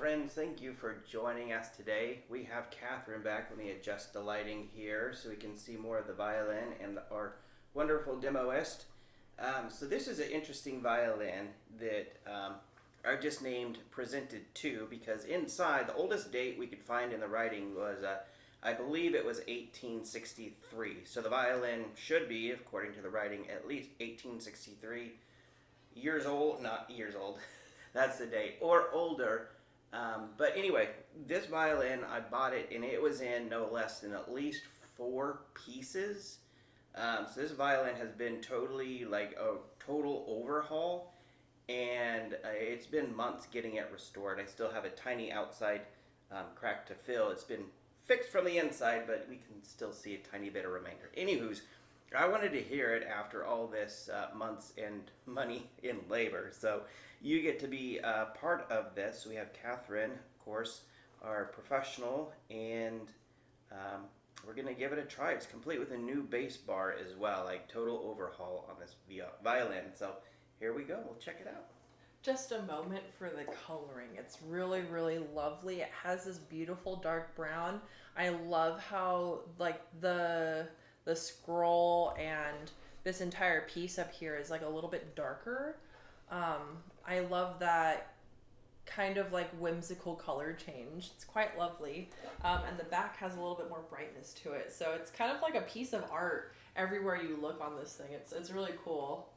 friends, thank you for joining us today. We have Catherine back. Let me adjust the lighting here so we can see more of the violin and our wonderful demoist. So this is an interesting violin that I just named Presented To because inside, the oldest date we could find in the writing was, I believe it was 1863. So the violin should be, according to the writing, at least 1863 years old, not years old, that's the date, or older. But anyway, this violin, I bought it and it was in no less than at least 4 pieces. So this violin has been totally like a total overhaul, and it's been months getting it restored. I still have a tiny outside crack to fill. It's been fixed from the inside, but we can still see a tiny bit of remainder. Anywho's, I wanted to hear it after all this months and money in labor. So you get to be part of this. We have Catherine, of course, our professional, and we're going to give it a try. It's complete with a new bass bar as well, like total overhaul on this violin. So here we go. We'll check it out. Just a moment for the coloring. It's really, really lovely. It has this beautiful dark brown. I love how like the scroll and this entire piece up here is like a little bit darker. I love that kind of like whimsical color change. It's quite lovely. And the back has a little bit more brightness to it. So it's kind of like a piece of art everywhere you look on this thing. It's really cool.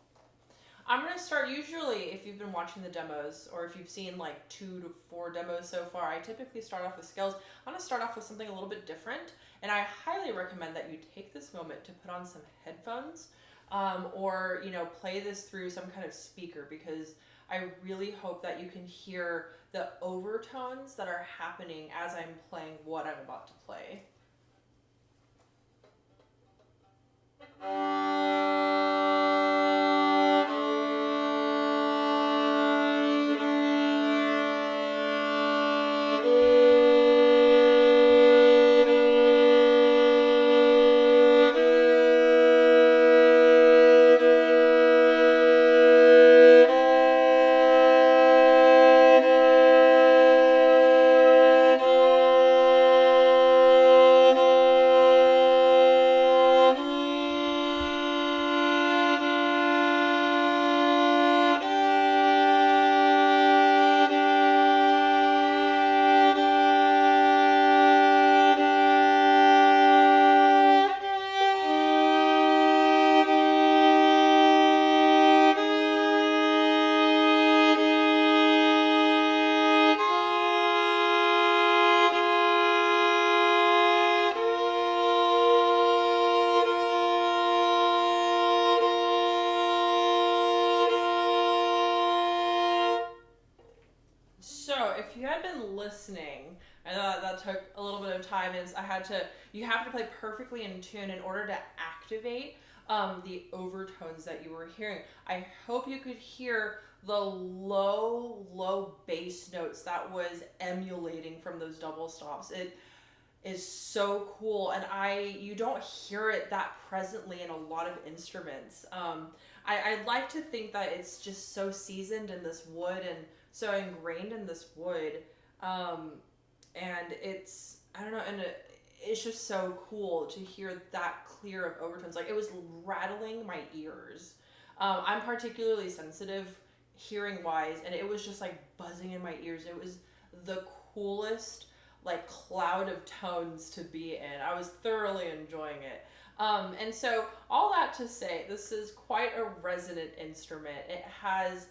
I'm going to start, usually if you've been watching the demos or if you've seen like 2 to 4 demos so far, I typically start off with scales. I'm going to start off with something a little bit different, and I highly recommend that you take this moment to put on some headphones or, you know, play this through some kind of speaker, because I really hope that you can hear the overtones that are happening as I'm playing what I'm about to play. Listening, I thought that took a little bit of time, and you have to play perfectly in tune in order to activate the overtones that you were hearing. I hope you could hear the low bass notes that was emulating from those double stops. It is so cool, and you don't hear it that presently in a lot of instruments. I'd like to think that it's just so seasoned in this wood and so ingrained in this wood. And it's, I don't know, and it's just so cool to hear that clear of overtones. Like, it was rattling my ears. I'm particularly sensitive hearing wise, and it was just like buzzing in my ears. It was the coolest like cloud of tones to be in. I was thoroughly enjoying it. And so all that to say, this is quite a resonant instrument. It has,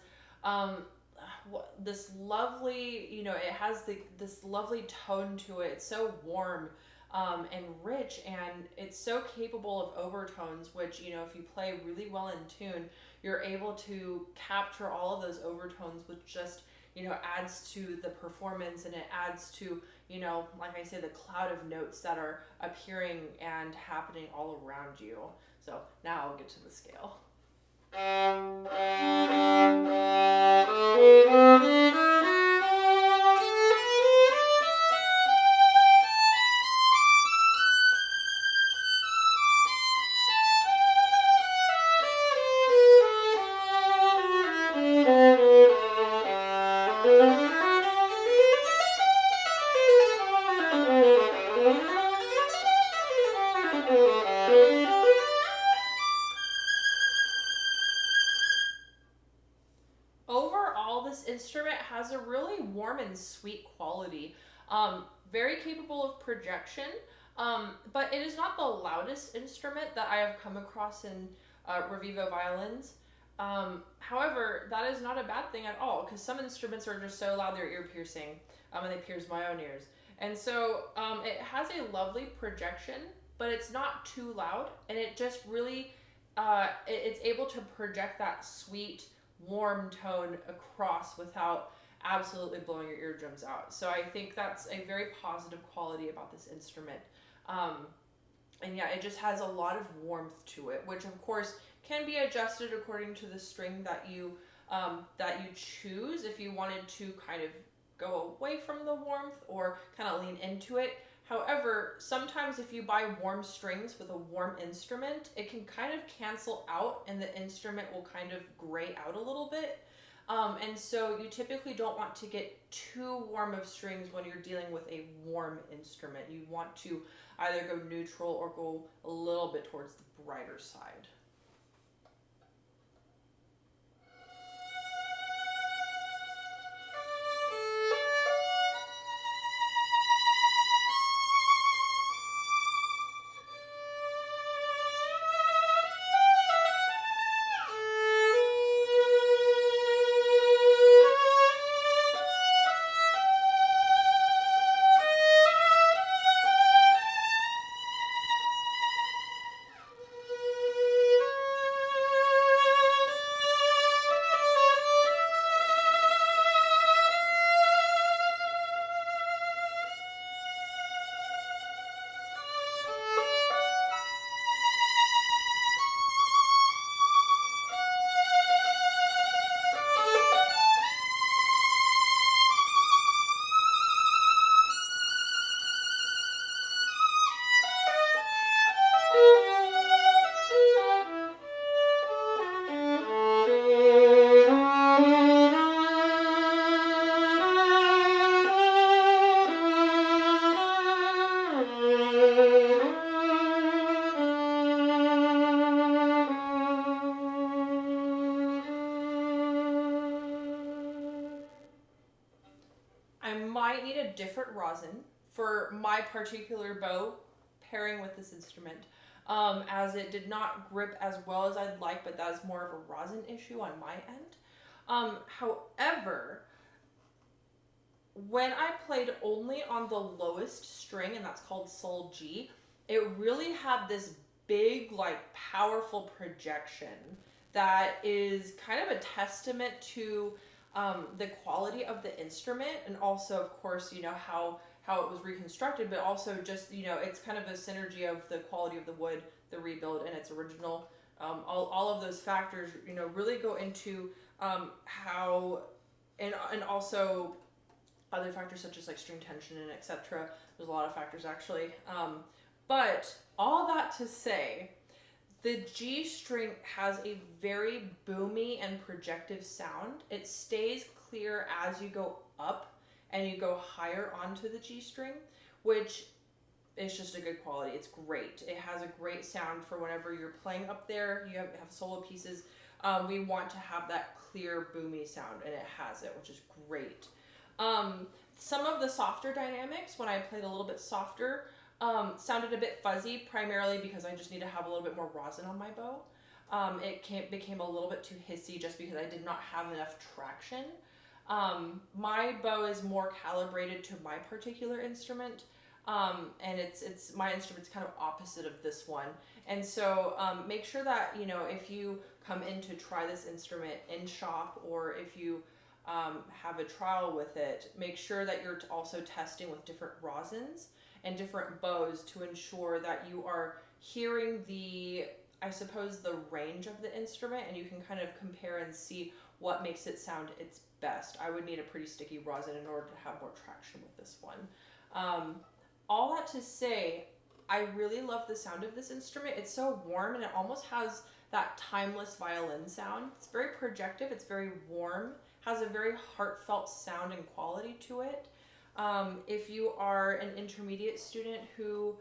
this lovely, you know, it has this lovely tone to it. It's so warm and rich, and it's so capable of overtones, which, you know, if you play really well in tune, you're able to capture all of those overtones, which just, you know, adds to the performance, and it adds to, you know, like I say, the cloud of notes that are appearing and happening all around you. So now I'll get to the scale. really warm and sweet quality. Very capable of projection, but it is not the loudest instrument that I have come across in Revivo violins. However, that is not a bad thing at all, because some instruments are just so loud they're ear piercing, and they pierce my own ears. And so it has a lovely projection, but it's not too loud, and it just really, it's able to project that sweet, warm tone across without absolutely blowing your eardrums out. So I think that's a very positive quality about this instrument. And yeah, it just has a lot of warmth to it, which of course can be adjusted according to the string that you choose. If you wanted to kind of go away from the warmth or kind of lean into it. However, sometimes if you buy warm strings with a warm instrument, it can kind of cancel out and the instrument will kind of gray out a little bit. And so you typically don't want to get too warm of strings when you're dealing with a warm instrument. You want to either go neutral or go a little bit towards the brighter side. I might need a different rosin for my particular bow pairing with this instrument, as it did not grip as well as I'd like, but that's more of a rosin issue on my end. However, when I played only on the lowest string, and that's called Sol G, it really had this big, like, powerful projection that is kind of a testament to the quality of the instrument, and also, of course, you know, how it was reconstructed, but also just, you know, it's kind of a synergy of the quality of the wood, the rebuild, and its original. All of those factors, you know, really go into how, and also other factors such as like string tension and etc. There's a lot of factors actually. But all that to say, the G string has a very boomy and projective sound. It stays clear as you go up and you go higher onto the G string, which is just a good quality. It's great. It has a great sound for whenever you're playing up there. You have solo pieces. We want to have that clear boomy sound, and it has it, which is great. Some of the softer dynamics, when I played a little bit softer, sounded a bit fuzzy, primarily because I just need to have a little bit more rosin on my bow. It became a little bit too hissy just because I did not have enough traction. My bow is more calibrated to my particular instrument, and it's my instrument's kind of opposite of this one. And so make sure that, you know, if you come in to try this instrument in shop, or if you have a trial with it, make sure that you're also testing with different rosins and different bows to ensure that you are hearing the, I suppose, the range of the instrument, and you can kind of compare and see what makes it sound its best. I would need a pretty sticky rosin in order to have more traction with this one. All that to say, I really love the sound of this instrument. It's so warm, and it almost has that timeless violin sound. It's very projective, it's very warm, has a very heartfelt sound and quality to it. If you are an intermediate student who's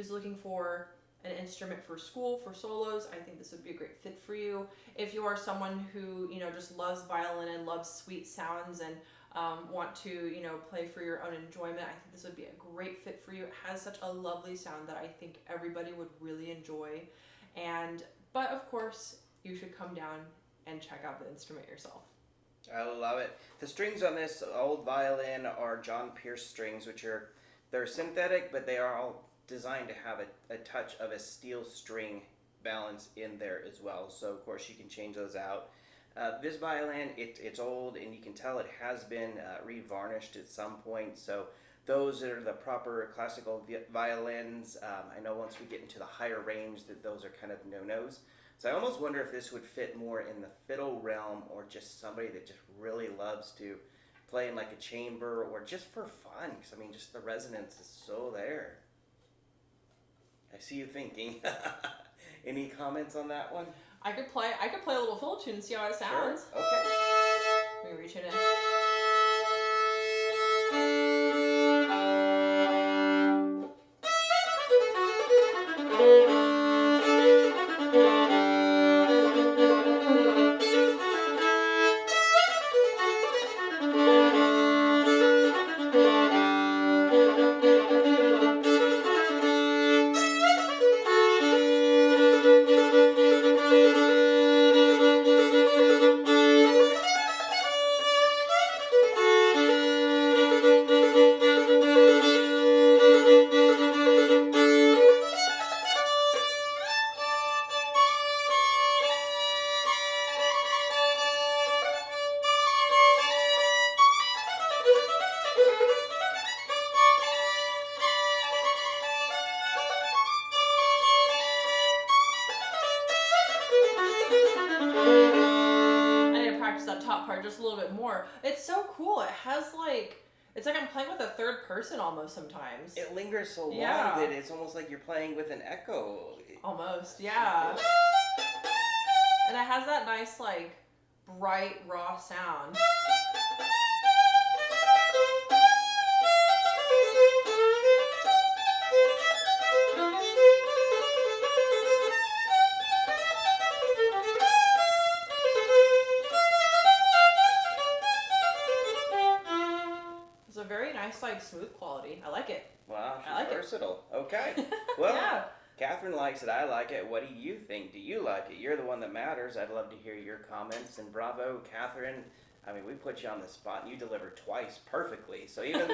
looking for an instrument for school, for solos, I think this would be a great fit for you. If you are someone who, just loves violin and loves sweet sounds and want to, play for your own enjoyment, I think this would be a great fit for you. It has such a lovely sound that I think everybody would really enjoy. But of course, you should come down and check out the instrument yourself. I love it. The strings on this old violin are John Pierce strings, they're synthetic, but they are all designed to have a touch of a steel string balance in there as well. So of course you can change those out. This violin, it's old, and you can tell it has been revarnished at some point. So those are the proper classical violins. I know once we get into the higher range that those are kind of no-nos. So I almost wonder if this would fit more in the fiddle realm, or just somebody that just really loves to play in like a chamber, or just for fun. Because I mean, just the resonance is so there. I see you thinking. Any comments on that one? I could play a little fiddle tune and see how it sounds. Sure. Okay. Let me reach it in. That top part just a little bit more. It's so cool. It's like I'm playing with a third person almost sometimes. It lingers so long Yeah. that it's almost like you're playing with an echo. Almost, yeah. And it has that nice, like, bright, raw sound. It's a very nice, like, smooth quality. I like it. Wow, she's I like versatile. Okay. Well, Yeah. Catherine likes it. I like it. What do you think? Do you like it? You're the one that matters. I'd love to hear your comments. And bravo, Catherine. I mean, we put you on the spot, and you delivered twice perfectly. So even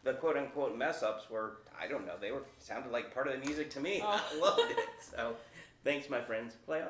the quote-unquote mess-ups were, I don't know, sounded like part of the music to me. Oh. I loved it. So thanks, my friends. Play on.